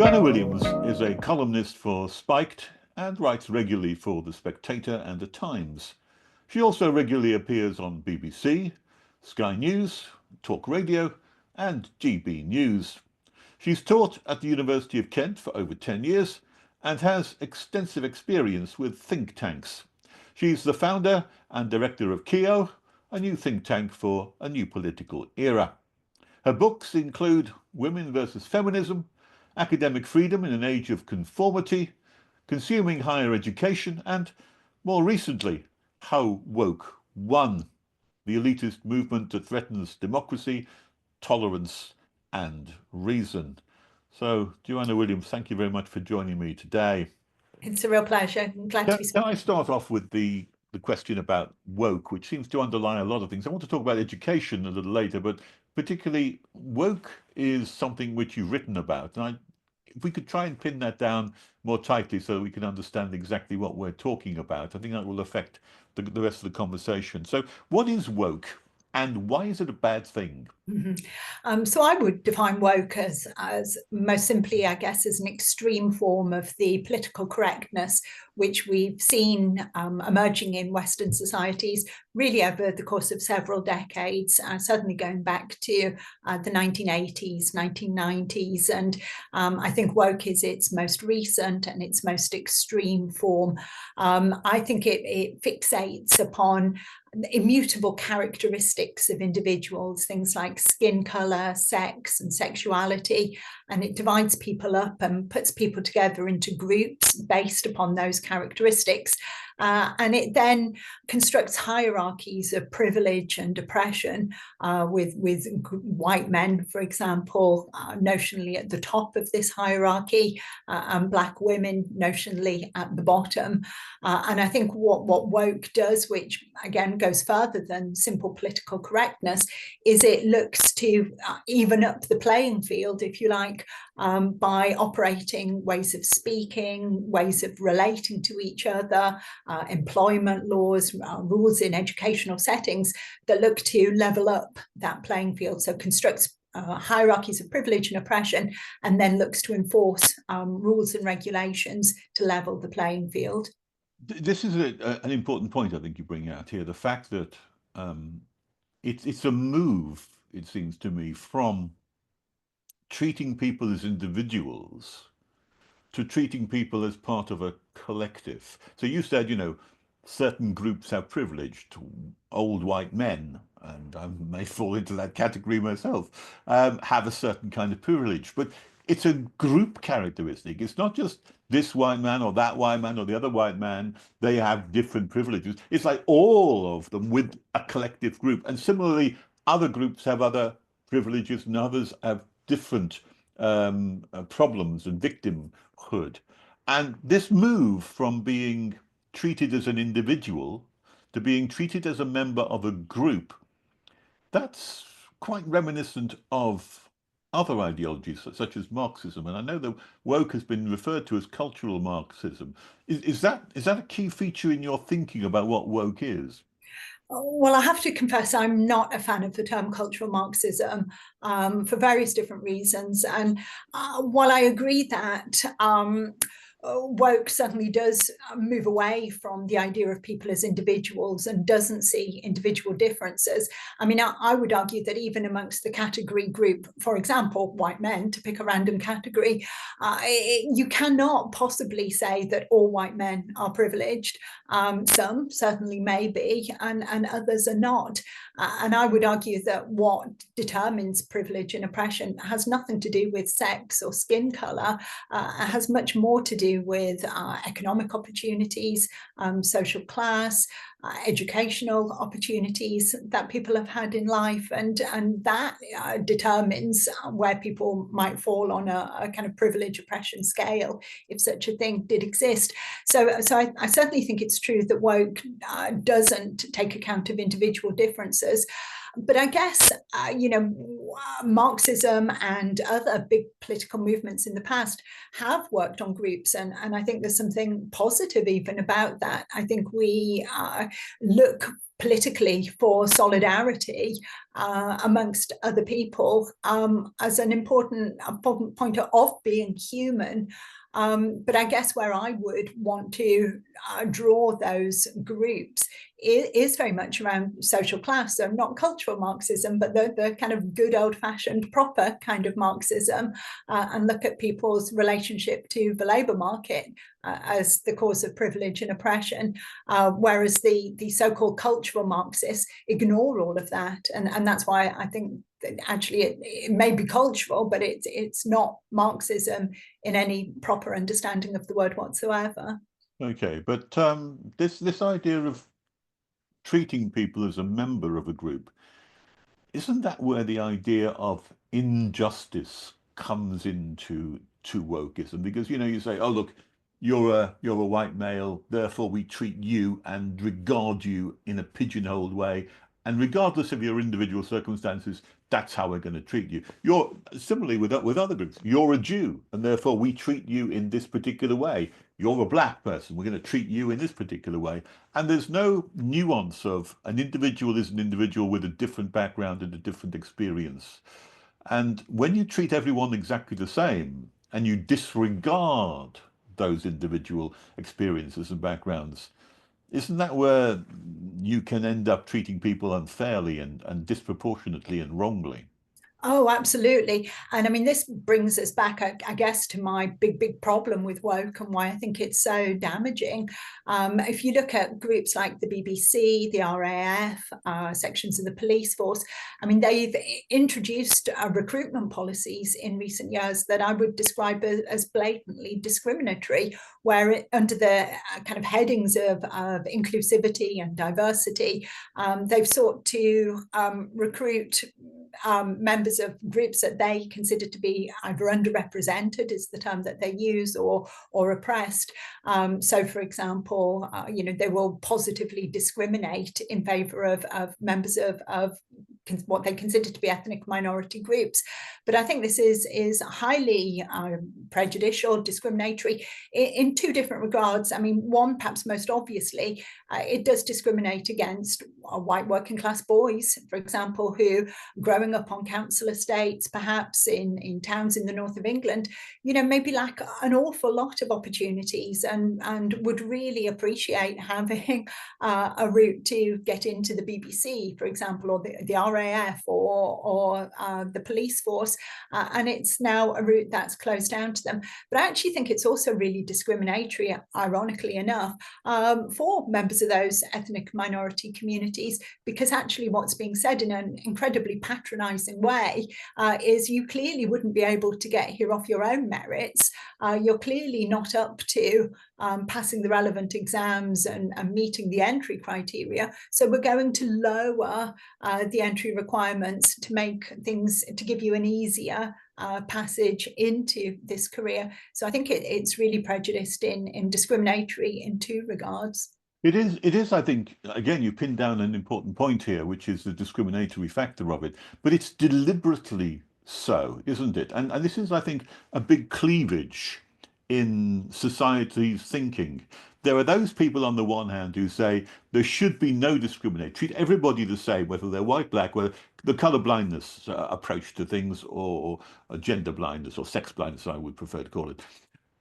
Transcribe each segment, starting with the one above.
Joanna Williams is a columnist for Spiked and writes regularly for The Spectator and The Times. She also regularly appears on BBC, Sky News, talkRADIO and GB News. She's taught at the University of Kent for over 10 years and has extensive experience with think tanks. She's the founder and director of Cieo, a new think tank for a new political era. Her books include Women versus Feminism, Academic Freedom in an Age of Conformity, Consuming Higher Education, and, more recently, How Woke Won, the elitist movement that threatens democracy, tolerance, and reason. So, Joanna Williams, thank you very much for joining me today. It's a real pleasure. I'm glad to be Can I start off with the question about woke, which seems to underlie a lot of things? I want to talk about education a little later, but particularly woke is something which you've written about. And if we could try and pin that down more tightly so that we can understand exactly what we're talking about, I think that will affect the rest of the conversation. So what is woke and why is it a bad thing? So I would define woke as most simply, I guess, as an extreme form of the political correctness which we've seen emerging in Western societies really over the course of several decades, certainly going back to the 1980s, 1990s. And I think woke is its most recent and its most extreme form. I think it fixates upon immutable characteristics of individuals, things like skin color, sex, and sexuality, and it divides people up and puts people together into groups based upon those characteristics. And it then constructs hierarchies of privilege and oppression, with white men, for example, notionally at the top of this hierarchy, and Black women notionally at the bottom. And I think what woke does, which again goes further than simple political correctness, is it looks to even up the playing field, if you like, by operating ways of speaking, ways of relating to each other, employment laws, rules in educational settings that look to level up that playing field. So constructs hierarchies of privilege and oppression, and then looks to enforce rules and regulations to level the playing field. This is an important point I think you bring out here, the fact that it's a move, it seems to me, from treating people as individuals to treating people as part of a collective. So you said, certain groups have privilege. Old white men, and I may fall into that category myself, have a certain kind of privilege. But it's a group characteristic. It's not just this white man or that white man or the other white man. They have different privileges. It's like all of them with a collective group. And similarly, other groups have other privileges and others have different problems and victimhood. And this move from being treated as an individual to being treated as a member of a group, that's quite reminiscent of other ideologies such as Marxism. And I know that woke has been referred to as cultural Marxism. Is that a key feature in your thinking about what woke is? Well, I have to confess I'm not a fan of the term cultural Marxism, for various different reasons. And while I agree that woke certainly does move away from the idea of people as individuals and doesn't see individual differences. I mean, I would argue that even amongst the category group, for example, white men, to pick a random category, you cannot possibly say that all white men are privileged. Some certainly may be, and others are not. And I would argue that what determines privilege and oppression has nothing to do with sex or skin color, has much more to do with economic opportunities, social class, educational opportunities that people have had in life, and that determines where people might fall on a kind of privilege oppression scale, if such a thing did exist. So I certainly think it's true that woke doesn't take account of individual differences. But I guess, Marxism and other big political movements in the past have worked on groups. And I think there's something positive even about that. I think we look politically for solidarity amongst other people as an important point of being human. But I guess where I would want to draw those groups is very much around social class, so not cultural Marxism, but the kind of good old-fashioned proper kind of Marxism, and look at people's relationship to the labour market as the cause of privilege and oppression, whereas the so-called cultural Marxists ignore all of that, and that's why I think that actually it may be cultural, but it's not Marxism in any proper understanding of the word whatsoever. Okay, but this idea of treating people as a member of a group, isn't that where the idea of injustice comes into wokeism? Because, you know, you say, oh, look, you're a white male, therefore we treat you and regard you in a pigeonholed way. And regardless of your individual circumstances, that's how we're going to treat you. You're similarly with other groups. You're a Jew, and therefore we treat you in this particular way. You're a black person, we're going to treat you in this particular way. And there's no nuance of an individual is an individual with a different background and a different experience. And when you treat everyone exactly the same and you disregard those individual experiences and backgrounds, isn't that where you can end up treating people unfairly and disproportionately and wrongly? Oh, absolutely. And I mean, this brings us back, I guess, to my big problem with woke and why I think it's so damaging. If you look at groups like the BBC, the RAF, sections of the police force, I mean, they've introduced recruitment policies in recent years that I would describe as blatantly discriminatory, where under the kind of headings of inclusivity and diversity, they've sought to recruit members of groups that they consider to be either underrepresented is the term that they use, or oppressed. So, for example, you know, they will positively discriminate in favor of members of what they consider to be ethnic minority groups. But I think this is highly prejudicial, discriminatory in two different regards. I mean, one, perhaps most obviously, it does discriminate against white working class boys, for example, who growing up on council estates, perhaps in towns in the north of England, you know, maybe lack an awful lot of opportunities and would really appreciate having a route to get into the BBC, for example, or the RAF or the police force, and it's now a route that's closed down to them. But I actually think it's also really discriminatory, ironically enough, for members of those ethnic minority communities, because actually what's being said in an incredibly patronising way is you clearly wouldn't be able to get here off your own merits. You're clearly not up to passing the relevant exams and meeting the entry criteria. So we're going to lower the entry requirements to make things, to give you an easier passage into this career. So I think it's really prejudiced in discriminatory in two regards. It is, I think, again, you pinned down an important point here, which is the discriminatory factor of it, but it's deliberately so, isn't it? And this is, I think, a big cleavage in society's thinking. There are those people on the one hand who say there should be no discrimination, treat everybody the same, whether they're white, black, whether the colour blindness approach to things, or gender blindness or sex blindness, I would prefer to call it.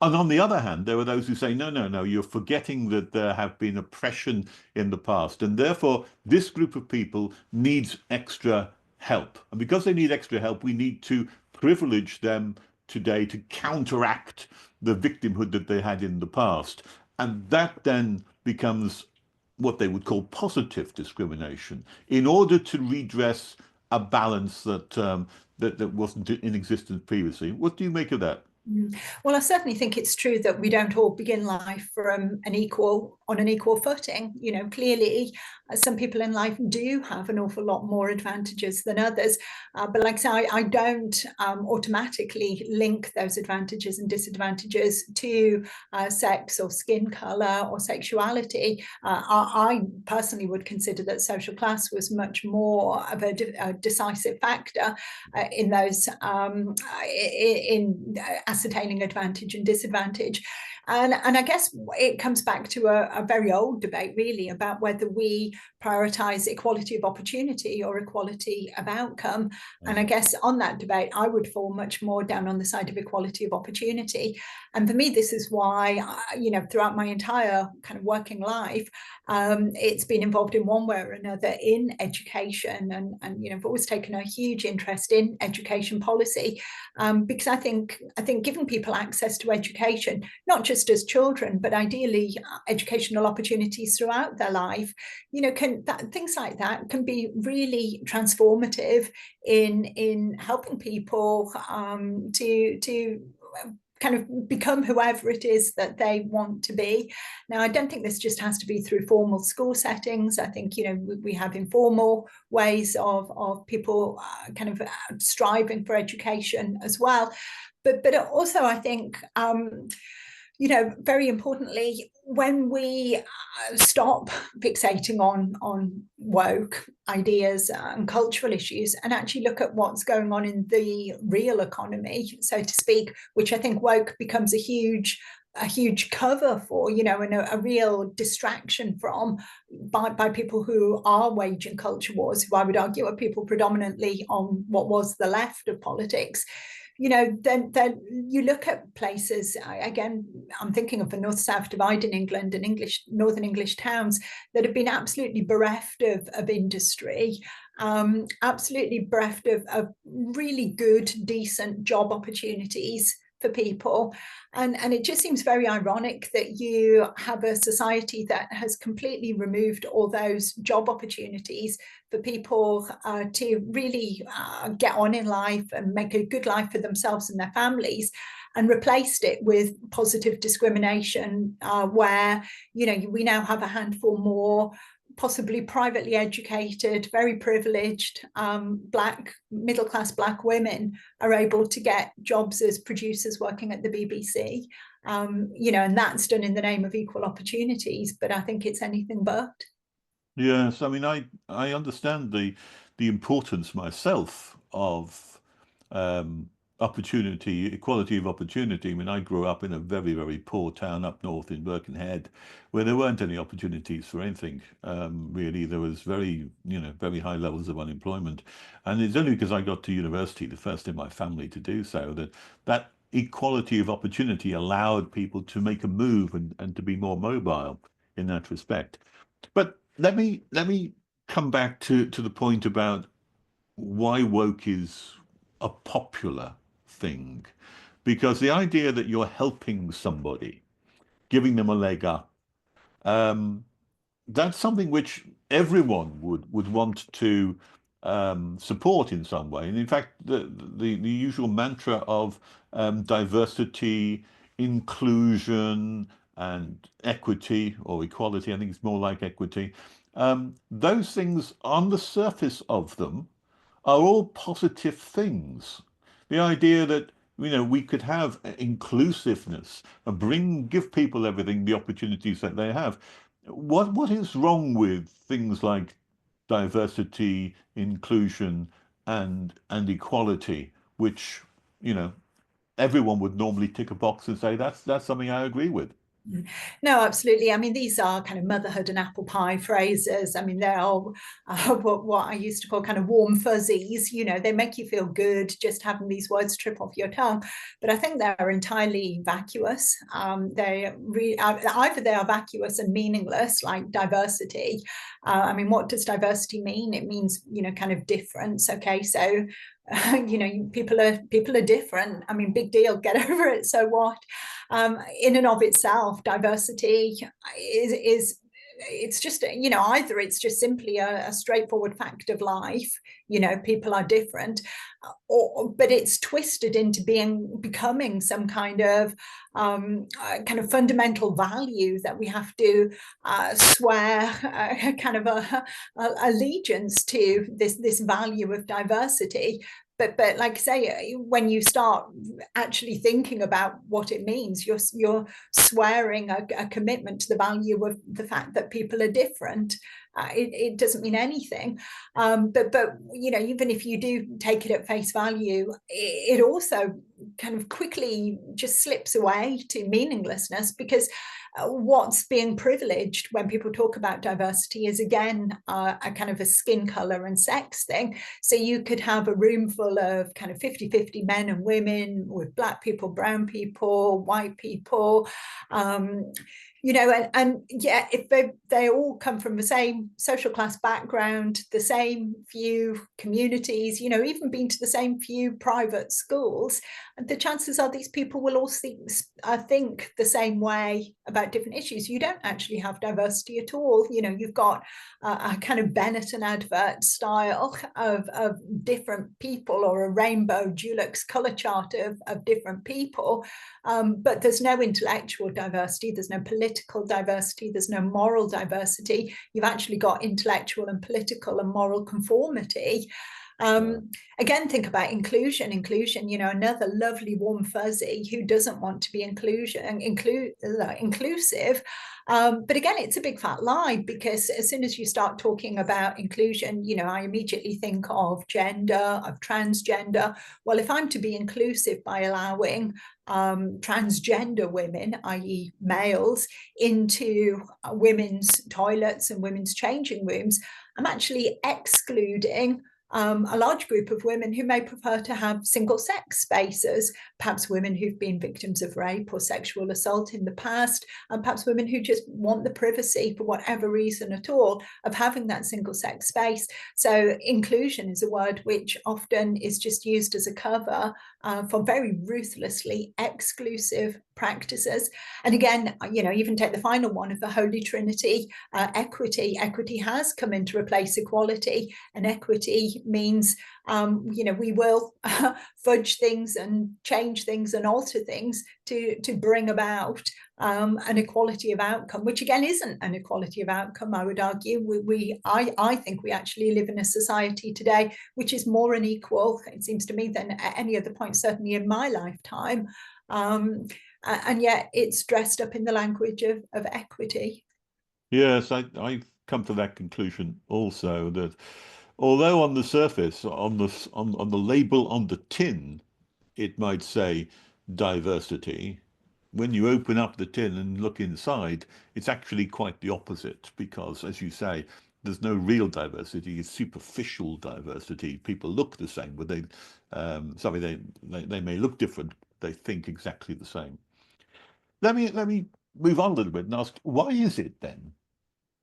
And on the other hand, there are those who say, no, no, no, you're forgetting that there have been oppression in the past. And therefore, this group of people needs extra help. And because they need extra help, we need to privilege them today to counteract the victimhood that they had in the past. And that then becomes what they would call positive discrimination in order to redress a balance that that wasn't in existence previously. What do you make of that? Well, I certainly think it's true that we don't all begin life from on an equal footing. You know, clearly, some people in life do have an awful lot more advantages than others. But like I say, I don't automatically link those advantages and disadvantages to sex or skin color or sexuality. I personally would consider that social class was much more of a decisive factor in those in ascertaining advantage and disadvantage. And I guess it comes back to a very old debate, really, about whether we prioritize equality of opportunity or equality of outcome. And I guess on that debate, I would fall much more down on the side of equality of opportunity. And for me, this is why, throughout my entire kind of working life, it's been involved in one way or another in education. And I've always taken a huge interest in education policy, because I think giving people access to education, not just as children, but ideally educational opportunities throughout their life, things like that can be really transformative in helping people to kind of become whoever it is that they want to be. Now, I don't think this just has to be through formal school settings. I think, we have informal ways of people kind of striving for education as well. But also, I think, very importantly, when we stop fixating on woke ideas and cultural issues and actually look at what's going on in the real economy, so to speak, which I think woke becomes a huge cover for, and a real distraction from by people who are waging culture wars, who I would argue are people predominantly on what was the left of politics. Then you look at places, again, I'm thinking of the north-south divide in England and northern English towns that have been absolutely bereft of industry, absolutely bereft of really good, decent job opportunities for people. And it just seems very ironic that you have a society that has completely removed all those job opportunities for people to really get on in life and make a good life for themselves and their families, and replaced it with positive discrimination, where we now have a handful more possibly privately educated, very privileged middle-class black women are able to get jobs as producers working at the BBC, and that's done in the name of equal opportunities, but I think it's anything but. Yes, I mean, I understand the importance myself of opportunity, equality of opportunity. I mean, I grew up in a very, very poor town up north in Birkenhead, where there weren't any opportunities for anything. Really, there was very high levels of unemployment, and it's only because I got to university, the first in my family to do so, that equality of opportunity allowed people to make a move and to be more mobile in that respect. But let me come back to the point about why woke is a popular thing, because the idea that you're helping somebody, giving them a leg up, that's something which everyone would want to support in some way. And in fact, the usual mantra of diversity, inclusion, and equity or equality, I think it's more like equity, those things on the surface of them are all positive things. The idea that we could have inclusiveness and give people everything, the opportunities that they have. What is wrong with things like diversity, inclusion, and equality, which everyone would normally tick a box and say that's something I agree with? No, absolutely. I mean, these are kind of motherhood and apple pie phrases. I mean, they're all what I used to call kind of warm fuzzies. They make you feel good just having these words trip off your tongue. But I think they're entirely vacuous. Either they are vacuous and meaningless, like diversity. I mean, what does diversity mean? It means, kind of difference. Okay, so people are different. I mean, big deal, get over it, so what? In and of itself, diversity is it's just, either it's just simply a straightforward fact of life, people are different, but it's twisted into becoming some kind of fundamental value that we have to swear kind of a allegiance to, this value of diversity. But like I say, when you start actually thinking about what it means, you're swearing a commitment to the value of the fact that people are different. It doesn't mean anything. But even if you do take it at face value, it also kind of quickly just slips away to meaninglessness, because what's being privileged when people talk about diversity is, again, a kind of a skin color and sex thing. So you could have a room full of kind of 50-50 men and women, with black people, brown people, white people, you know, and yeah, if they all come from the same social class background, the same few communities, you know, even been to the same few private schools, the chances are these people will all think the same way about different issues. You don't actually have diversity at all. You know, you've got a kind of Benetton advert style of different people, or a rainbow Dulux color chart of different people, but there's no intellectual diversity, there's no political diversity, there's no moral diversity. You've actually got intellectual and political and moral conformity. Again, think about inclusion, you know, another lovely warm fuzzy who doesn't want to be inclusive. But again, it's a big fat lie, because as soon as you start talking about inclusion, you know, I immediately think of gender, of transgender. Well, if I'm to be inclusive by allowing transgender women, i.e. males, into women's toilets and women's changing rooms, I'm actually excluding a large group of women who may prefer to have single-sex spaces, perhaps women who've been victims of rape or sexual assault in the past, and perhaps women who just want the privacy, for whatever reason at all, of having that single-sex space. So inclusion is a word which often is just used as a cover for very ruthlessly exclusive practices. And again, you know, even take the final one of the Holy Trinity, equity. Equity has come in to replace equality, and equity means, you know, we will fudge things and change things and alter things to bring about an equality of outcome, which again isn't an equality of outcome, I would argue. I think we actually live in a society today which is more unequal, it seems to me, than at any other point, certainly in my lifetime. And yet it's dressed up in the language of equity. Yes, I come to that conclusion also, that although on the surface, on the label on the tin, it might say diversity, when you open up the tin and look inside, it's actually quite the opposite, because, as you say, there's no real diversity, it's superficial diversity. People look the same, but they may look different, they think exactly the same. Let me move on a little bit and ask, why is it then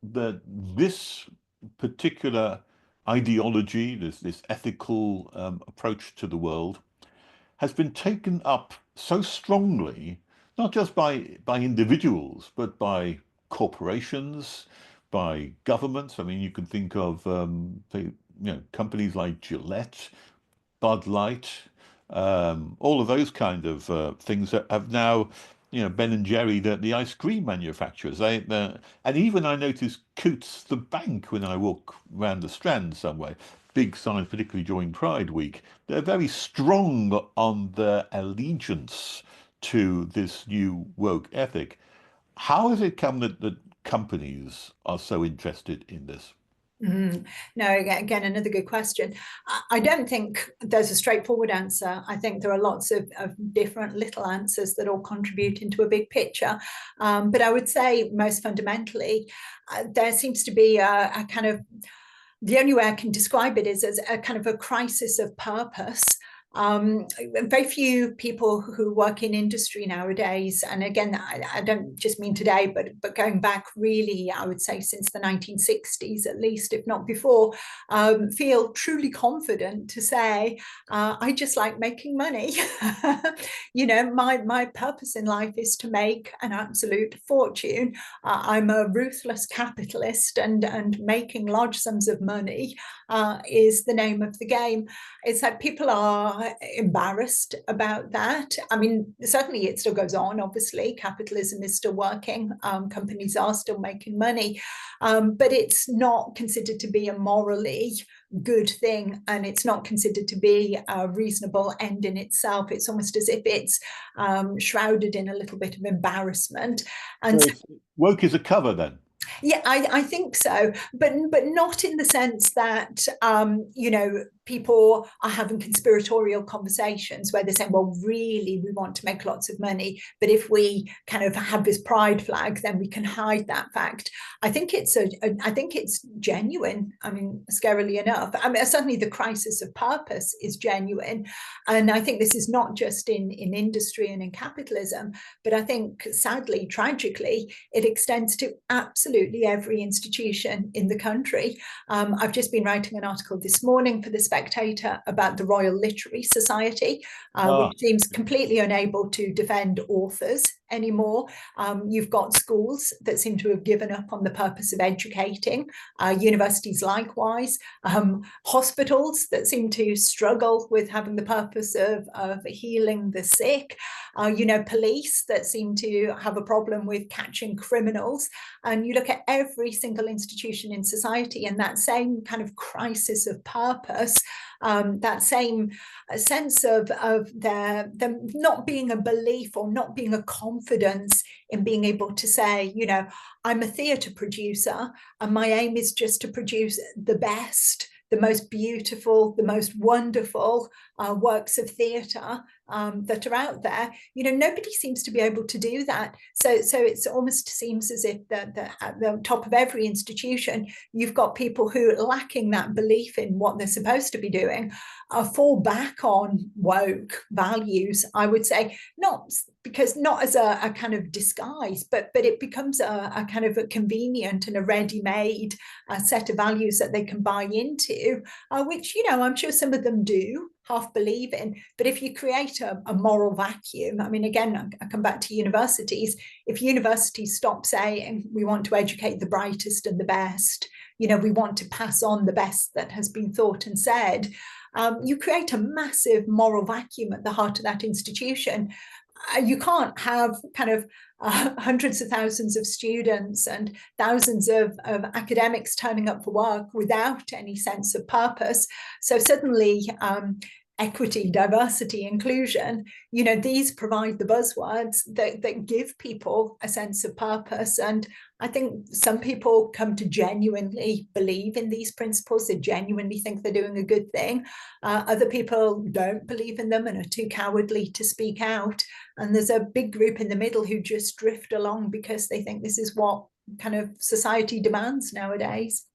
that this particular ideology, this ethical approach to the world, has been taken up so strongly, not just by individuals, but by corporations, by governments? I mean, you can think of companies like Gillette, Bud Light, all of those kind of things that have now, you know, Ben and Jerry, the ice cream manufacturers. And even I noticed Coutts the bank when I walk around the Strand somewhere. Big signs, particularly during Pride Week. They're very strong on their allegiance to this new woke ethic. How has it come that companies are so interested in this? No, again, another good question. I don't think there's a straightforward answer. I think there are lots of different little answers that all contribute into a big picture. But I would say most fundamentally, there seems to be a kind of, the only way I can describe it is as a kind of a crisis of purpose. Very few people who work in industry nowadays, and again, I don't just mean today, but going back really, I would say since the 1960s at least, if not before, feel truly confident to say, I just like making money. You know, my purpose in life is to make an absolute fortune. I'm a ruthless capitalist, and making large sums of money is the name of the game. It's like people are embarrassed about that. I mean, certainly it still goes on, obviously. Capitalism is still working. Companies are still making money. But it's not considered to be a morally good thing, and it's not considered to be a reasonable end in itself. It's almost as if it's shrouded in a little bit of embarrassment. And so woke is a cover then? Yeah, I think so, but not in the sense that you know, people are having conspiratorial conversations where they're saying, well, really, we want to make lots of money, but if we kind of have this pride flag, then we can hide that fact. I think it's genuine. I mean, scarily enough, I mean, certainly the crisis of purpose is genuine, and I think this is not just in industry and in capitalism, but I think, sadly, tragically, it extends to absolutely every institution in the country. I've just been writing an article this morning for the Spectator about the Royal Literary Society, which seems completely unable to defend authors anymore. You've got schools that seem to have given up on the purpose of educating, universities likewise, hospitals that seem to struggle with having the purpose of healing the sick, police that seem to have a problem with catching criminals. And you look at every single institution in society, and that same kind of crisis of purpose, that same sense of them not being a belief or not being a confidence in being able to say, I'm a theatre producer and my aim is just to produce the best, the most beautiful, the most wonderful works of theatre that are out there. Nobody seems to be able to do that. So it almost seems as if at the top of every institution, you've got people who, lacking that belief in what they're supposed to be doing, fall back on woke values, I would say, not as a kind of disguise, but it becomes a kind of a convenient and a ready-made set of values that they can buy into, which, I'm sure some of them do half believe in. But if you create a moral vacuum, I mean, again, I come back to universities. If universities stop saying we want to educate the brightest and the best, we want to pass on the best that has been thought and said, you create a massive moral vacuum at the heart of that institution. You can't have kind of hundreds of thousands of students and thousands of academics turning up for work without any sense of purpose. So suddenly, equity, diversity, inclusion, these provide the buzzwords that give people a sense of purpose. And I think some people come to genuinely believe in these principles. They genuinely think they're doing a good thing. Other people don't believe in them and are too cowardly to speak out. And there's a big group in the middle who just drift along because they think this is what kind of society demands nowadays.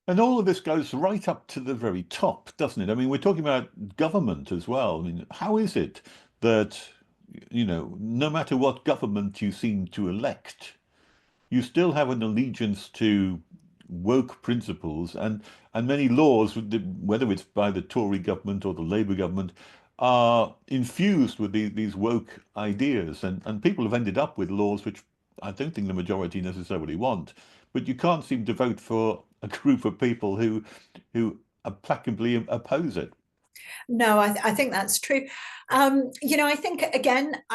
And all of this goes right up to the very top, doesn't it? I mean, we're talking about government as well. I mean, how is it that, no matter what government you seem to elect, you still have an allegiance to woke principles, and many laws, whether it's by the Tory government or the Labour government, are infused with these woke ideas, and people have ended up with laws which I don't think the majority necessarily want, but you can't seem to vote for a group of people who implacably oppose it. No, I think that's true. I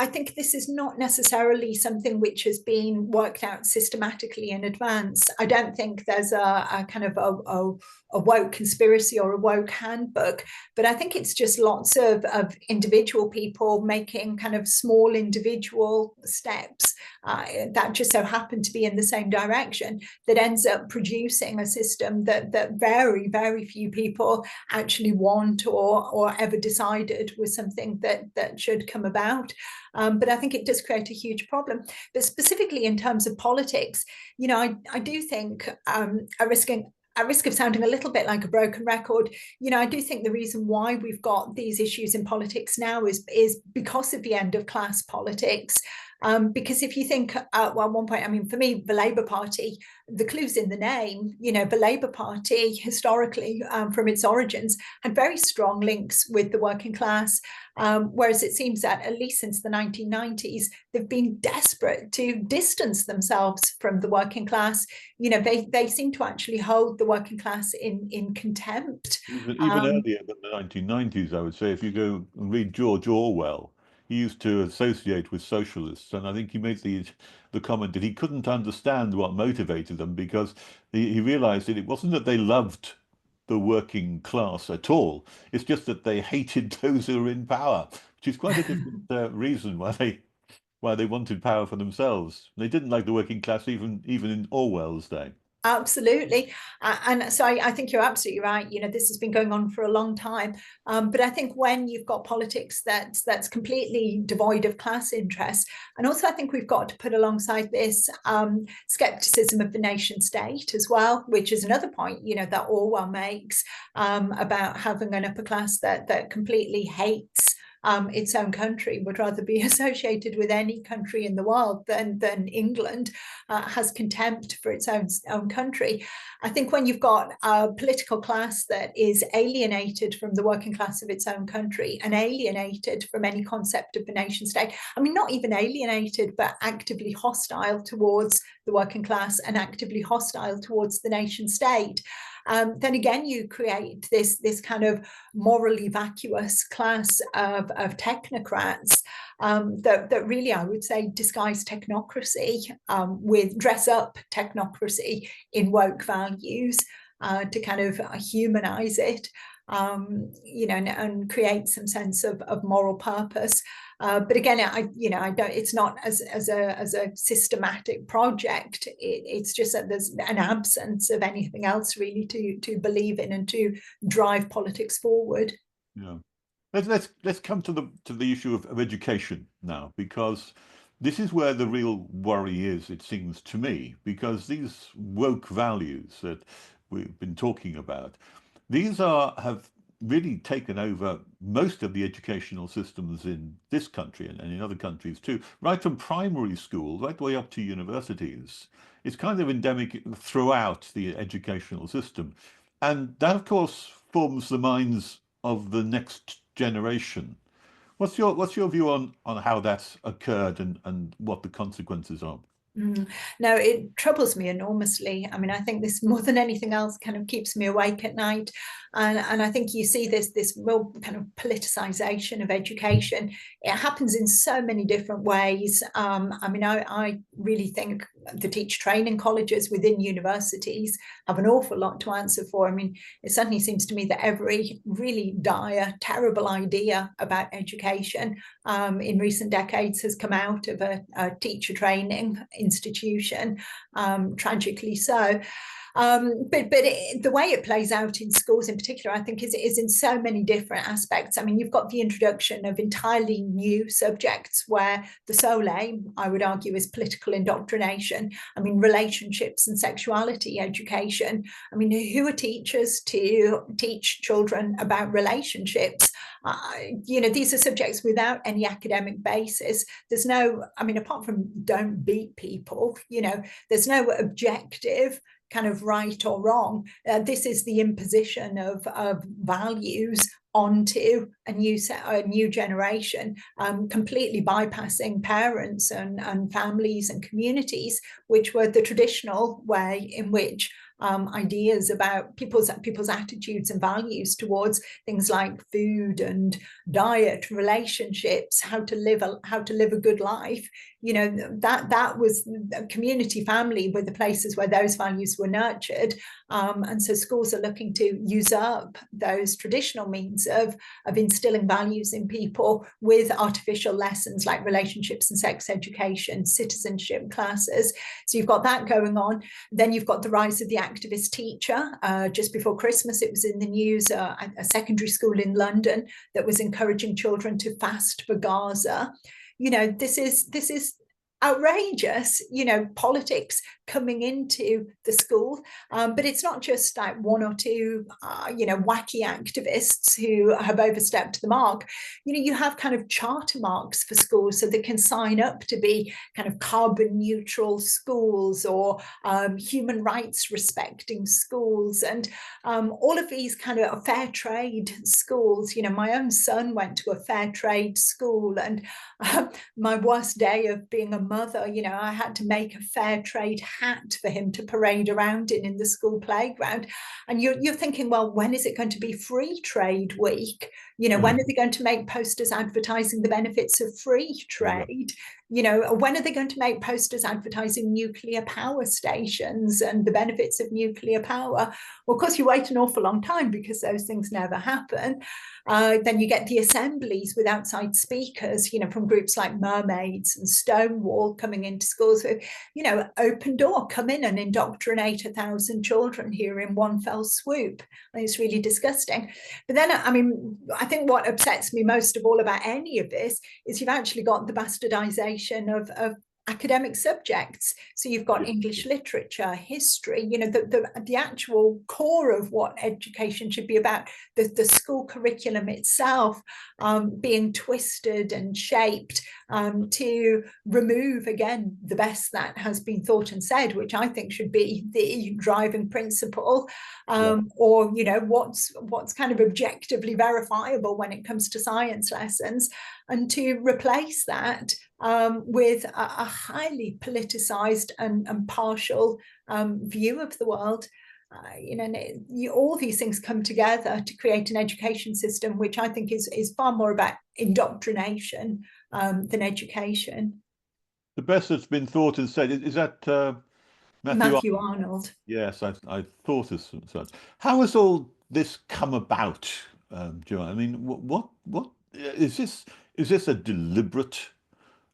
think this is not necessarily something which has been worked out systematically in advance. I don't think there's a kind of a woke conspiracy or a woke handbook, but I think it's just lots of individual people making kind of small individual steps that just so happen to be in the same direction that ends up producing a system that very, very few people actually want or ever decided was something that should come about. But I think it does create a huge problem. But specifically in terms of politics, I do think at risk of sounding a little bit like a broken record, I do think the reason why we've got these issues in politics now is because of the end of class politics. Because if you think, at one point, I mean, for me, the Labour Party, the clue's in the name. The Labour Party, historically, from its origins, had very strong links with the working class, whereas it seems that, at least since the 1990s, they've been desperate to distance themselves from the working class. They seem to actually hold the working class in contempt. Even earlier than the 1990s, I would say, if you go and read George Orwell, he used to associate with socialists, and I think he made the comment that he couldn't understand what motivated them, because he realized that it wasn't that they loved the working class at all. It's just that they hated those who were in power, which is quite a different reason why they wanted power for themselves. They didn't like the working class even in Orwell's day. Absolutely. And so I think you're absolutely right. This has been going on for a long time. But I think when you've got politics that's completely devoid of class interest, and also I think we've got to put alongside this skepticism of the nation state as well, which is another point, that Orwell makes about having an upper class that completely hates its own country, would rather be associated with any country in the world than England, has contempt for its own country. I think when you've got a political class that is alienated from the working class of its own country and alienated from any concept of the nation state, I mean, not even alienated, but actively hostile towards the working class and actively hostile towards the nation state, then again, you create this kind of morally vacuous class of technocrats that really, I would say, disguise technocracy with dress up technocracy in woke values to kind of humanize it, and create some sense of moral purpose. But again, I don't. It's not as a systematic project. It's just that there's an absence of anything else really to believe in and to drive politics forward. Yeah, let's come to the issue of education now, because this is where the real worry is, it seems to me, because these woke values that we've been talking about, these have really taken over most of the educational systems in this country and in other countries too, right from primary school right the way up to universities. It's kind of endemic throughout the educational system. And that, of course, forms the minds of the next generation. What's your view on how that's occurred and what the consequences are? No, it troubles me enormously. I mean, I think this more than anything else kind of keeps me awake at night. And I think you see this real kind of politicization of education. It happens in so many different ways. I mean, I really think the teacher training colleges within universities have an awful lot to answer for. I mean, it certainly seems to me that every really dire, terrible idea about education in recent decades has come out of a teacher training institution, tragically so. But the way it plays out in schools in particular, I think, is in so many different aspects. I mean, you've got the introduction of entirely new subjects where the sole aim, I would argue, is political indoctrination. I mean, relationships and sexuality education. I mean, who are teachers to teach children about relationships? These are subjects without any academic basis. There's no, I mean, apart from don't beat people, there's no objective kind of right or wrong. This is the imposition of values onto a new generation, completely bypassing parents and families and communities, which were the traditional way in which ideas about people's attitudes and values towards things like food and diet, relationships, how to live a good life. That was a community, family were the places where those values were nurtured, and so schools are looking to usurp those traditional means of instilling values in people with artificial lessons like relationships and sex education, citizenship classes. So you've got that going on. Then you've got the rise of the activist teacher. Just before Christmas, it was in the news, a secondary school in London that was encouraging children to fast for Gaza. This is outrageous, politics coming into the school. But it's not just like one or two, wacky activists who have overstepped the mark. You have kind of charter marks for schools so they can sign up to be kind of carbon neutral schools or human rights respecting schools. And all of these kind of fair trade schools. My own son went to a fair trade school, and my worst day of being a mother, I had to make a fair trade hat for him to parade around in the school playground. And you're thinking, well, when is it going to be free trade week? When are they going to make posters advertising the benefits of free trade? When are they going to make posters advertising nuclear power stations and the benefits of nuclear power? Well, of course, you wait an awful long time because those things never happen. Then you get the assemblies with outside speakers, from groups like Mermaids and Stonewall, all coming into schools with, you know, open door, come in and indoctrinate 1,000 children here in one fell swoop. And it's really disgusting. But then, I mean, I think what upsets me most of all about any of this is you've actually got the bastardization of academic subjects. So you've got English literature, history, you know, the actual core of what education should be about, the school curriculum itself being twisted and shaped to remove, again, the best that has been thought and said, which I think should be the driving principle, or, you know, what's kind of objectively verifiable when it comes to science lessons, and to replace that with a highly politicized and partial view of the world. You know, all these things come together to create an education system which I think is far more about indoctrination than education. The best that's been thought and said, is that Matthew Arnold. Yes, I thought as such. How has all this come about, Joanna? I mean, what is this? Is this a deliberate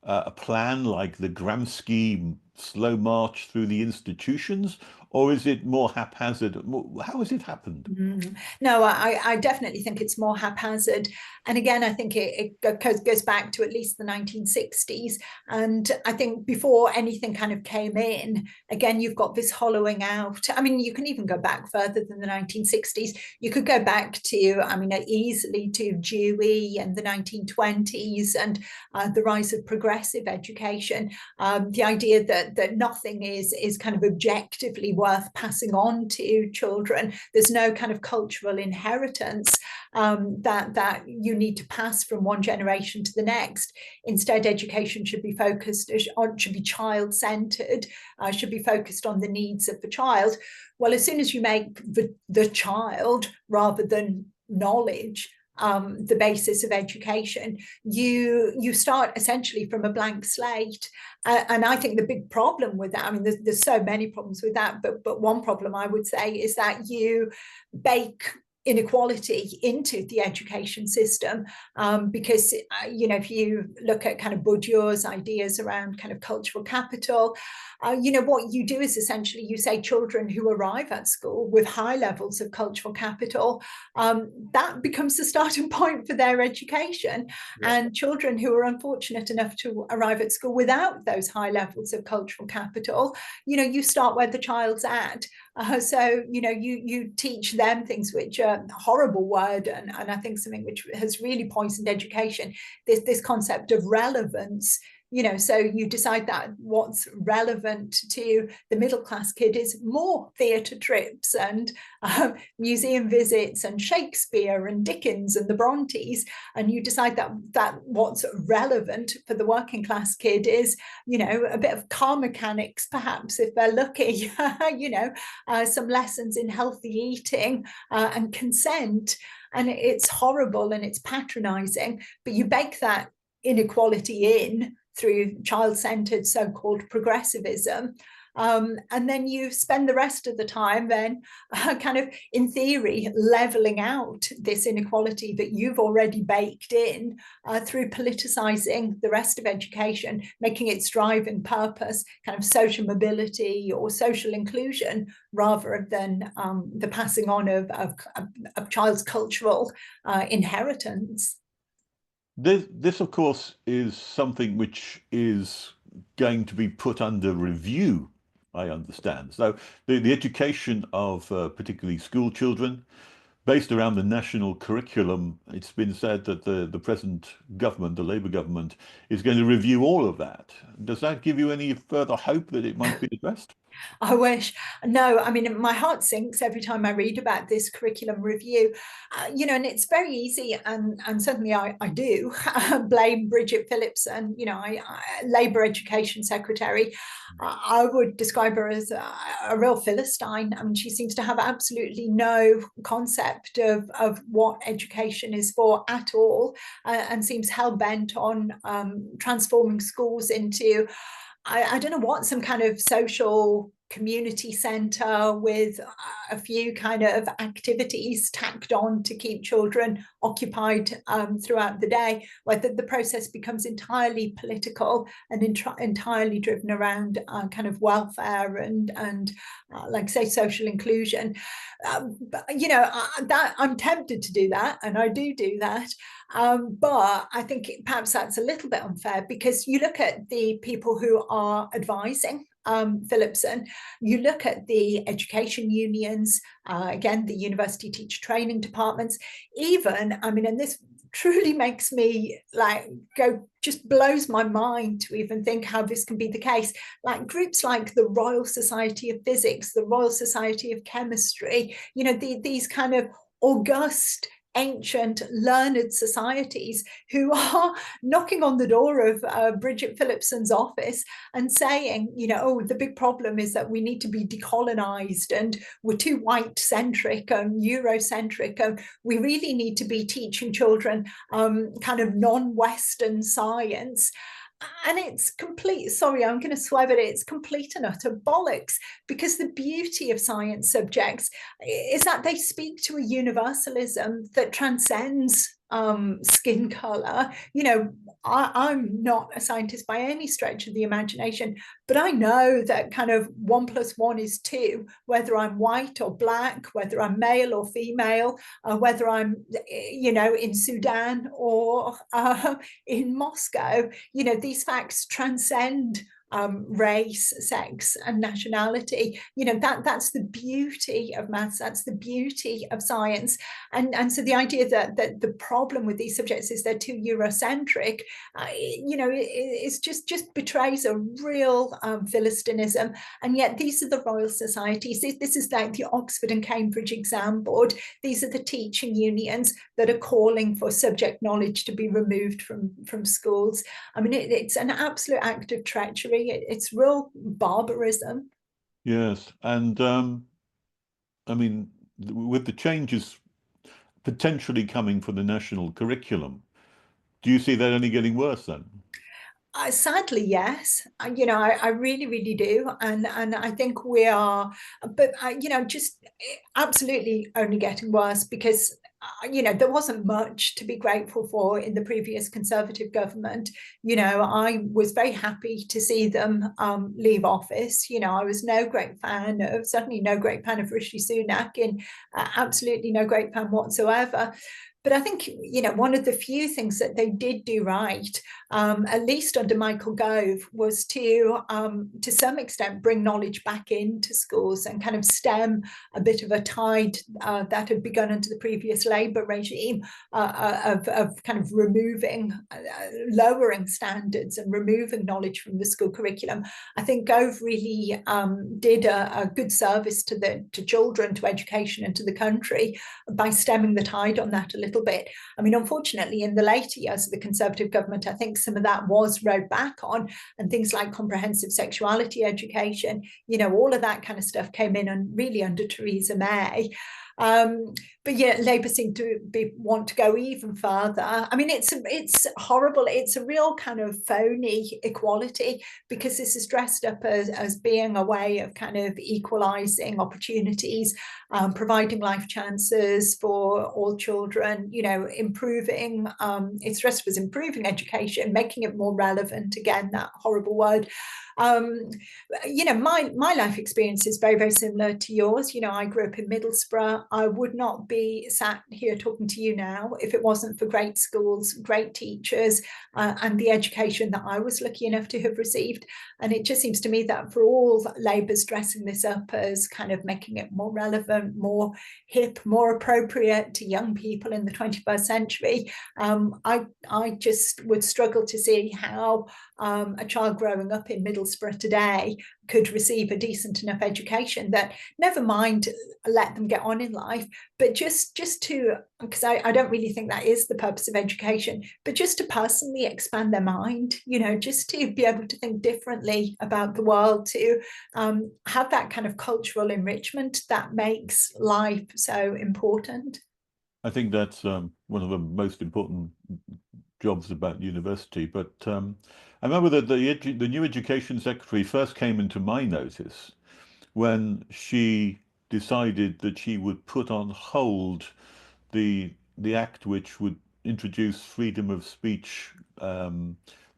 a plan like the Gramsci slow march through the institutions, or is it more haphazard? How has it happened? No, I definitely think it's more haphazard. And again, I think it goes back to at least the 1960s. And I think before anything kind of came in, again, you've got this hollowing out. I mean, you can even go back further than the 1960s. You could go back to, I mean, easily to Dewey and the 1920s and the rise of progressive education. The idea that nothing is kind of objectively worth passing on to children. There's no kind of cultural inheritance that you need to pass from one generation to the next. Instead, education should be focused on, should be child-centered, should be focused on the needs of the child. Well, as soon as you make the child rather than knowledge the basis of education, you start essentially from a blank slate. And I think the big problem with that, I mean, there's so many problems with that, but one problem I would say is that you bake inequality into the education system, because you know, if you look at kind of Bourdieu's ideas around kind of cultural capital, you know, what you do is essentially you say children who arrive at school with high levels of cultural capital, that becomes the starting point for their education. And children who are unfortunate enough to arrive at school without those high levels of cultural capital, you know, you start where the child's at. So, you know, you teach them things which are a horrible word, and I think something which has really poisoned education, this concept of relevance. You know, so you decide that what's relevant to the middle class kid is more theatre trips and museum visits and Shakespeare and Dickens and the Brontes, and you decide that what's relevant for the working class kid is, you know, a bit of car mechanics, perhaps if they're lucky, you know, some lessons in healthy eating and consent. And it's horrible and it's patronizing, but you bake that inequality in through child-centered so-called progressivism. And then you spend the rest of the time then kind of, in theory, leveling out this inequality that you've already baked in through politicizing the rest of education, making its driving purpose kind of social mobility or social inclusion, rather than the passing on of child's cultural inheritance. This, of course, is something which is going to be put under review, I understand. So the education of particularly school children, based around the national curriculum, it's been said that the present government, the Labour government, is going to review all of that. Does that give you any further hope that it might be addressed? I wish. No, I mean, my heart sinks every time I read about this curriculum review, you know, and it's very easy, and certainly I do blame Bridget Phillips, and, you know, Labour Education Secretary. I would describe her as a real Philistine. I mean, she seems to have absolutely no concept of what education is for at all, and seems hell-bent on transforming schools into, I don't know what, some kind of social community centre with a few kind of activities tacked on to keep children occupied throughout the day, whether the process becomes entirely political and entirely driven around kind of welfare and like say social inclusion. But, you know, that I'm tempted to do that, and I do that. But I think perhaps that's a little bit unfair, because you look at the people who are advising Phillipson, you look at the education unions, again, the university teacher training departments, even, I mean, and this truly makes me like just blows my mind to even think how this can be the case. Like groups like the Royal Society of Physics, the Royal Society of Chemistry, you know, these kind of august, ancient, learned societies who are knocking on the door of Bridget Phillipson's office and saying, you know, oh, the big problem is that we need to be decolonized and we're too white-centric and Eurocentric, and we really need to be teaching children kind of non-Western science. And it's complete, sorry, I'm going to swear, but it's complete and utter bollocks, because the beauty of science subjects is that they speak to a universalism that transcends skin color. You know, I'm not a scientist by any stretch of the imagination, but I know that kind of 1 + 1 is 2, whether I'm white or black, whether I'm male or female, whether I'm, you know, in Sudan or in Moscow. You know, these facts transcend race, sex, and nationality. You know, that's the beauty of maths, that's the beauty of science. And so the idea that the problem with these subjects is they're too Eurocentric, you know, it's just betrays a real Philistinism. And yet these are the Royal Societies, this is like the Oxford and Cambridge exam board, these are the teaching unions that are calling for subject knowledge to be removed from schools. I mean, it's an absolute act of treachery. It's real barbarism. Yes, and I mean, with the changes potentially coming for the national curriculum, do you see that only getting worse then? Sadly, yes. You know, I really, really do, and I think we are, but you know, just absolutely only getting worse, because you know, there wasn't much to be grateful for in the previous Conservative government. You know, I was very happy to see them leave office. You know, I was certainly no great fan of Rishi Sunak, and absolutely no great fan whatsoever. But I think, you know, one of the few things that they did do right, at least under Michael Gove, was to some extent bring knowledge back into schools and kind of stem a bit of a tide that had begun under the previous Labour regime of kind of lowering standards and removing knowledge from the school curriculum. I think Gove really did a good service to children, to education, and to the country by stemming the tide on that a little bit. I mean, unfortunately, in the later years of the Conservative government, I think some of that was rowed back on, and things like comprehensive sexuality education, you know, all of that kind of stuff came in and really under Theresa May. But yeah, Labour seem to want to go even further. I mean, it's horrible. It's a real kind of phony equality, because this is dressed up as being a way of kind of equalising opportunities, providing life chances for all children, you know, improving, it's dressed up as improving education, making it more relevant, again, that horrible word. You know, my life experience is very, very similar to yours. You know, I grew up in Middlesbrough. I would not be sat here talking to you now if it wasn't for great schools, great teachers, and the education that I was lucky enough to have received. And it just seems to me that for all Labour's dressing this up as kind of making it more relevant, more hip, more appropriate to young people in the 21st century, I just would struggle to see how a child growing up in Middlesbrough today could receive a decent enough education that, never mind let them get on in life, but just to, because I don't really think that is the purpose of education, but just to personally expand their mind, you know, just to be able to think differently about the world, to have that kind of cultural enrichment that makes life so important. I think that's one of the most important jobs about university. But I remember that the new education secretary first came into my notice when she decided that she would put on hold the act which would introduce freedom of speech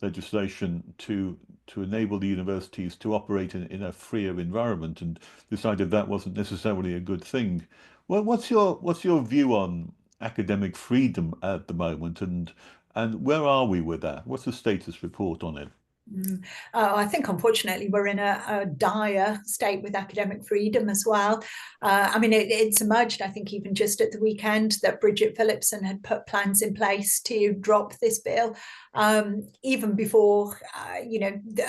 legislation to enable the universities to operate in a freer environment, and decided that wasn't necessarily a good thing. Well, what's your view on academic freedom at the moment, and where are we with that? What's the status report on it? I think, unfortunately, we're in a dire state with academic freedom as well. I mean, it's emerged, I think, even just at the weekend, that Bridget Phillipson had put plans in place to drop this bill, even before,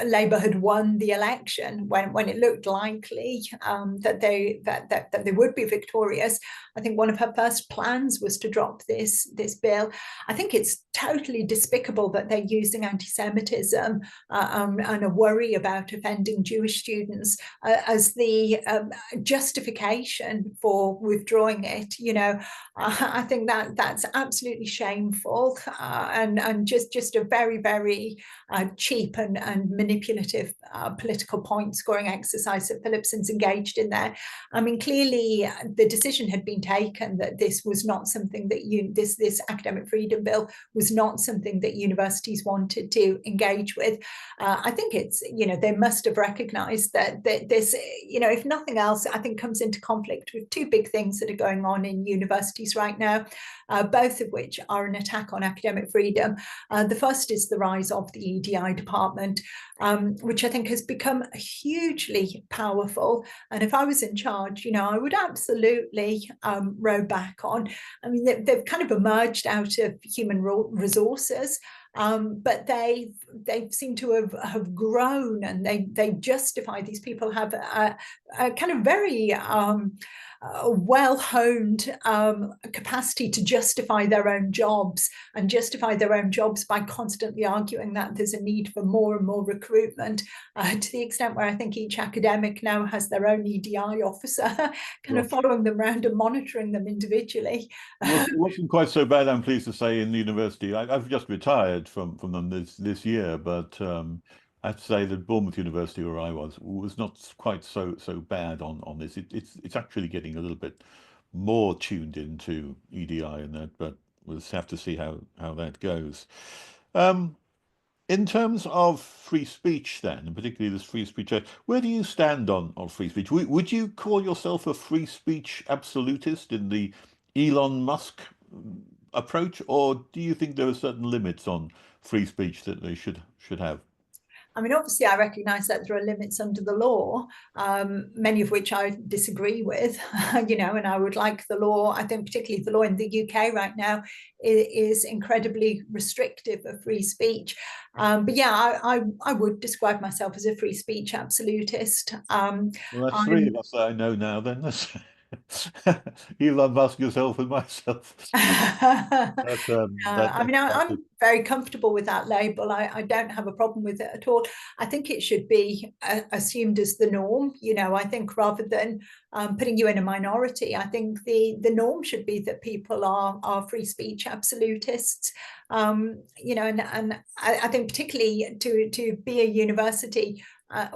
Labour had won the election, when it looked likely that they would be victorious. I think one of her first plans was to drop this bill. I think it's totally despicable that they're using anti-Semitism and a worry about offending Jewish students as the justification for withdrawing it. I think that's absolutely shameful and just a very, very cheap and manipulative political point scoring exercise that Phillipson's engaged in there. I mean, clearly the decision had been taken that this was not something that this academic freedom bill was not something that universities wanted to engage with. I think it's, they must have recognized that this, if nothing else, I think comes into conflict with two big things that are going on in universities right now, both of which are an attack on academic freedom. The first is the rise of the EDI department, which I think has become hugely powerful. And if I was in charge, I would absolutely row back on. I mean, they've kind of emerged out of human resources, but they seem to have grown, and they justify, these people have a kind of very well-honed capacity to justify their own jobs, and justify their own jobs by constantly arguing that there's a need for more and more recruitment, to the extent where I think each academic now has their own EDI officer kind of following them around and monitoring them individually. It wasn't quite so bad, I'm pleased to say, in the university. I've just retired from them this year, but I have to say that Bournemouth University, where I was not quite so bad on this. It's actually getting a little bit more tuned into EDI and that, but we'll have to see how that goes. In terms of free speech, then, and particularly this free speech, where do you stand on free speech? Would you call yourself a free speech absolutist in the Elon Musk approach, or do you think there are certain limits on free speech that they should have? I mean, obviously, I recognise that there are limits under the law, many of which I disagree with, and I would like the law, I think particularly the law in the UK right now is incredibly restrictive of free speech. But yeah, I would describe myself as a free speech absolutist. Well, that's three of us that I know now, then. Elon Musk, yourself, and myself. I mean, I'm very comfortable with that label. I don't have a problem with it at all. I think it should be assumed as the norm. I think rather than putting you in a minority, I think the norm should be that people are free speech absolutists. And I think particularly to be a university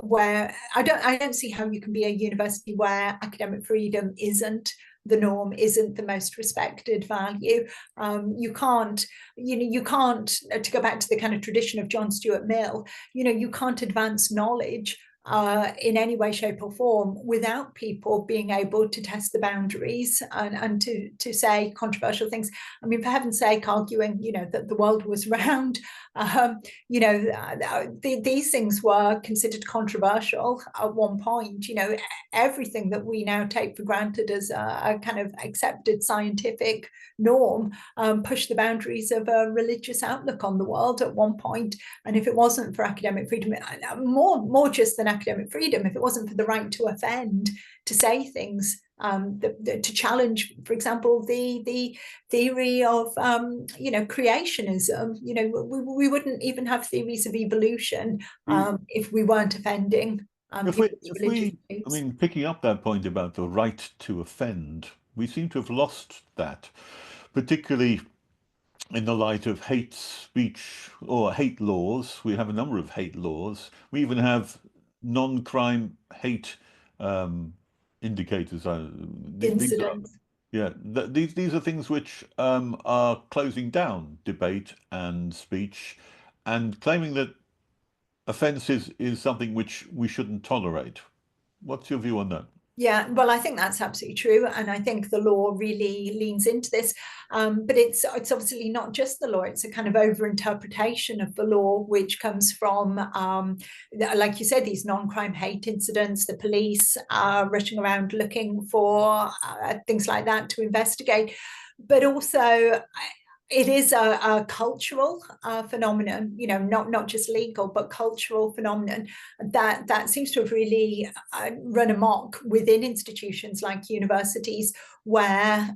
where I don't see how you can be a university where academic freedom isn't the norm, isn't the most respected value. You can't, to go back to the kind of tradition of John Stuart Mill, you can't advance knowledge in any way, shape, or form without people being able to test the boundaries and to say controversial things. I mean, for heaven's sake, arguing, that the world was round, these things were considered controversial at one point. Everything that we now take for granted as a kind of accepted scientific norm pushed the boundaries of a religious outlook on the world at one point. And if it wasn't for academic freedom, more just than academic freedom, if it wasn't for the right to offend, to say things, to challenge, for example, the theory of creationism, we wouldn't even have theories of evolution if we weren't offending. I mean, picking up that point about the right to offend, we seem to have lost that, particularly in the light of hate speech or hate laws. We have a number of hate laws. We even have non-crime hate indicators. These are, Incidents. yeah, these are things which are closing down debate and speech, and claiming that offence is something which we shouldn't tolerate. What's your view on that? Yeah, well, I think that's absolutely true, and I think the law really leans into this. But it's obviously not just the law; it's a kind of over-interpretation of the law, which comes from, like you said, these non-crime hate incidents. The police are rushing around looking for things like that to investigate, but also it is a cultural phenomenon, not just legal, but cultural phenomenon that seems to have really run amok within institutions like universities, where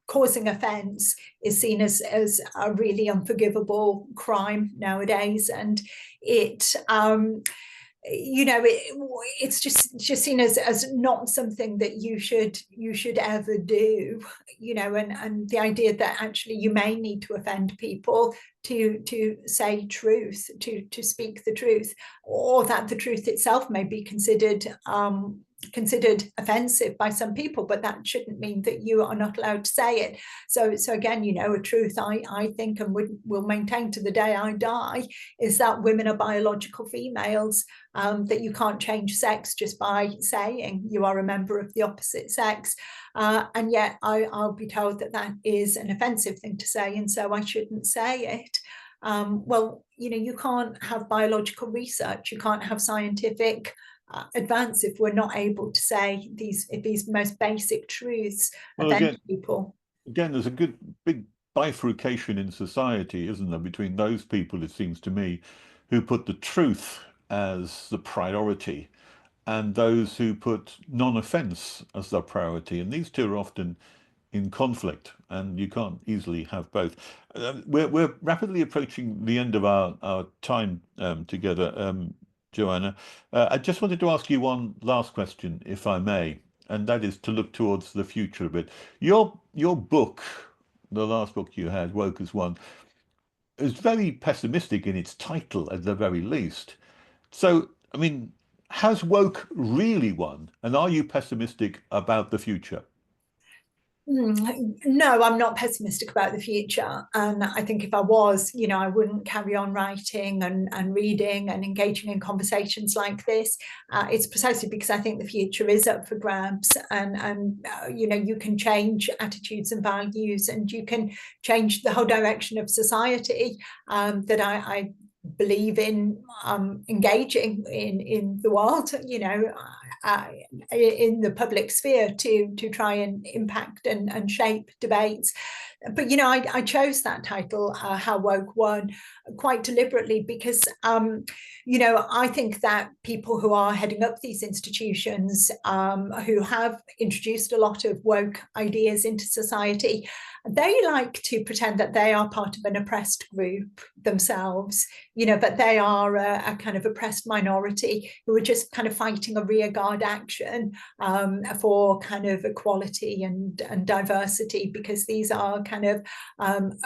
causing offence is seen as a really unforgivable crime nowadays, and it it's just seen as not something that you should ever do, and the idea that actually you may need to offend people to say truth, to speak the truth, or that the truth itself may be considered offensive by some people, but that shouldn't mean that you are not allowed to say it. So again, a truth I think, and will maintain to the day I die, is that women are biological females, that you can't change sex just by saying you are a member of the opposite sex. And yet I'll be told that is an offensive thing to say, and so I shouldn't say it. Well, you can't have biological research, you can't have scientific advance if we're not able to say these most basic truths offend people. Again, there's a good big bifurcation in society, isn't there, between those people, it seems to me, who put the truth as the priority and those who put non-offense as their priority. And these two are often in conflict, and you can't easily have both. We're rapidly approaching the end of our time together, Joanna. I just wanted to ask you one last question, if I may, and that is to look towards the future a bit. Your book, the last book you had, Woke as One, is very pessimistic in its title, at the very least. So, I mean, has woke really won? And are you pessimistic about the future? No, I'm not pessimistic about the future. And I think if I was, I wouldn't carry on writing and reading and engaging in conversations like this. It's precisely because I think the future is up for grabs, and you can change attitudes and values, and you can change the whole direction of society, that I believe in engaging in the world, in the public sphere, to try and impact and shape debates. But I chose that title, How Woke Won, quite deliberately, because I think that people who are heading up these institutions, who have introduced a lot of woke ideas into society, they like to pretend that they are part of an oppressed group themselves, but they are a kind of oppressed minority who are just kind of fighting a rearguard action, for kind of equality and diversity, because these are kind of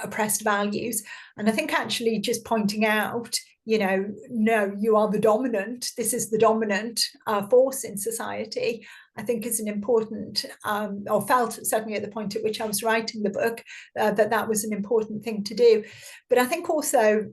oppressed values. And I think actually just pointing out, no, you are the dominant, this is the dominant force in society, I think is an important, or felt certainly at the point at which I was writing the book, that was an important thing to do. But I think also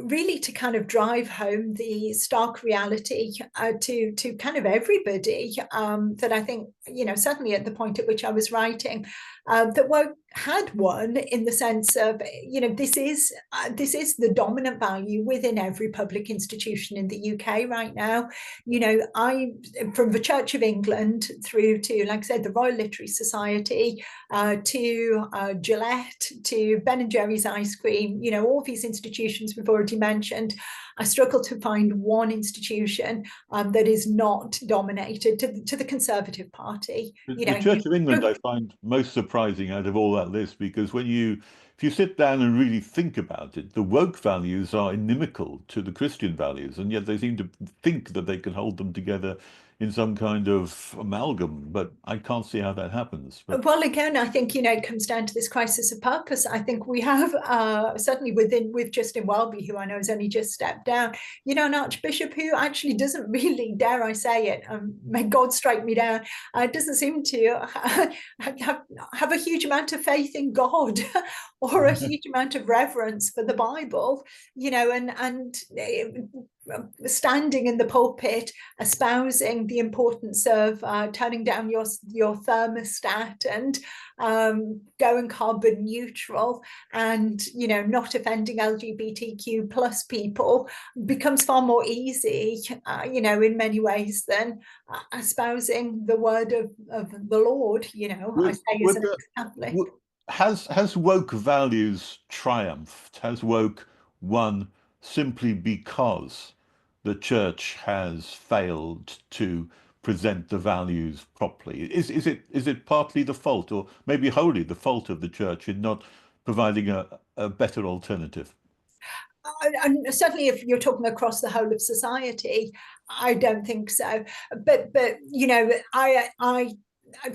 really to kind of drive home the stark reality, to kind of everybody, that I think, certainly at the point at which I was writing, that woke had won, in the sense of, this is the dominant value within every public institution in the UK right now. I, from the Church of England through to, like I said, the Royal Literary Society, to Gillette, to Ben and Jerry's ice cream, all these institutions we've already mentioned, I struggle to find one institution that is not dominated to the Conservative Party. The Church of England, I find most surprising out of all that list, because if you sit down and really think about it, the woke values are inimical to the Christian values, and yet they seem to think that they can hold them together in some kind of amalgam, but I can't see how that happens. But well, again, I think, it comes down to this crisis of purpose. I think we have, certainly with Justin Welby, who I know has only just stepped down, an archbishop who actually doesn't really, dare I say it, may God strike me down, doesn't seem to have a huge amount of faith in God or a huge amount of reverence for the Bible, and standing in the pulpit, espousing the importance of turning down your thermostat and going carbon neutral and not offending LGBTQ plus people becomes far more easy in many ways than espousing the word of the Lord, I say as an ex-Catholic. Has woke values triumphed? Has woke won simply because the church has failed to present the values properly? Is it partly the fault, or maybe wholly the fault of the church in not providing a better alternative? And certainly if you're talking across the whole of society, I don't think so. But I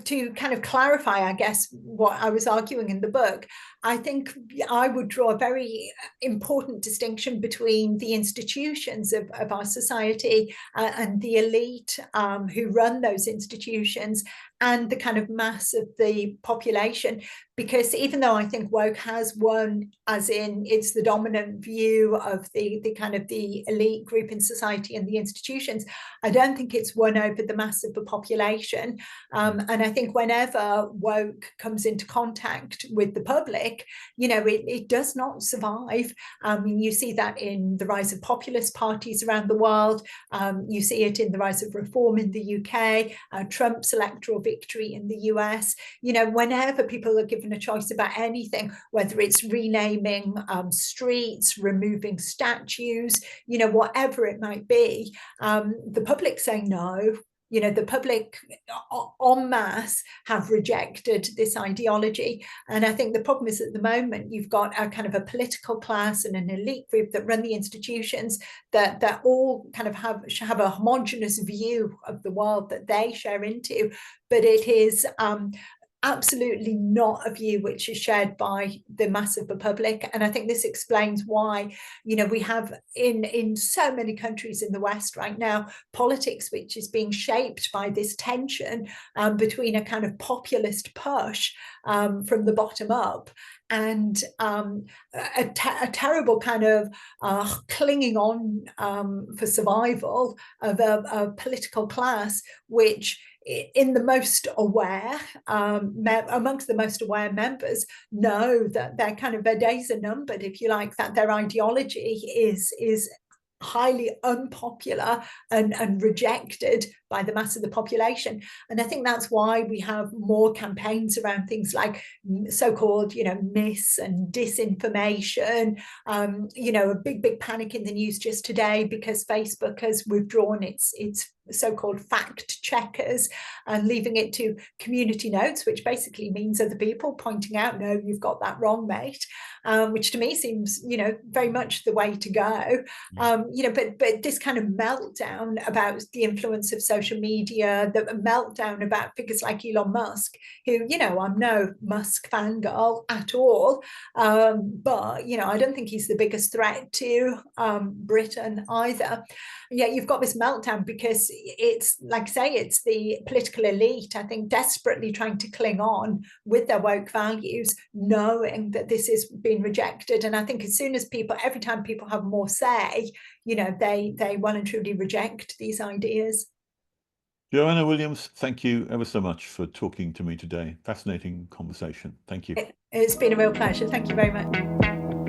to kind of clarify, I guess, what I was arguing in the book, I think I would draw a very important distinction between the institutions of our society and the elite who run those institutions and the kind of mass of the population. Because even though I think woke has won, as in it's the dominant view of the kind of the elite group in society and the institutions, I don't think it's won over the mass of the population. And I think whenever woke comes into contact with the public, it does not survive. You see that in the rise of populist parties around the world. You see it in the rise of reform in the UK, Trump's electoral victory in the US. Whenever people are given a choice about anything, whether it's renaming streets, removing statues, whatever it might be, the public say no. The public en masse have rejected this ideology. And I think the problem is at the moment, you've got a kind of a political class and an elite group that run the institutions that all kind of have a homogenous view of the world that they share into. But it is absolutely not a view which is shared by the mass of the public. And I think this explains why, we have in so many countries in the West right now, politics which is being shaped by this tension between a kind of populist push from the bottom up and a terrible kind of clinging on for survival of a political class which in the most aware, amongst the most aware members, know that their days are numbered, if you like, that their ideology is highly unpopular and rejected by the mass of the population. And I think that's why we have more campaigns around things like so-called, mis and disinformation, a big panic in the news just today because Facebook has withdrawn its so-called fact checkers and leaving it to community notes, which basically means other people pointing out, no, you've got that wrong, mate, which to me seems, very much the way to go. But this kind of meltdown about the influence of social media, the meltdown about figures like Elon Musk, who, I'm no Musk fangirl at all, but, I don't think he's the biggest threat to Britain either. Yeah, you've got this meltdown because it's, like I say, it's the political elite, I think, desperately trying to cling on with their woke values, knowing that this is being rejected. And I think as soon as every time people have more say, they well and truly reject these ideas. Joanna Williams, thank you ever so much for talking to me today. Fascinating conversation. Thank you. It's been a real pleasure. Thank you very much.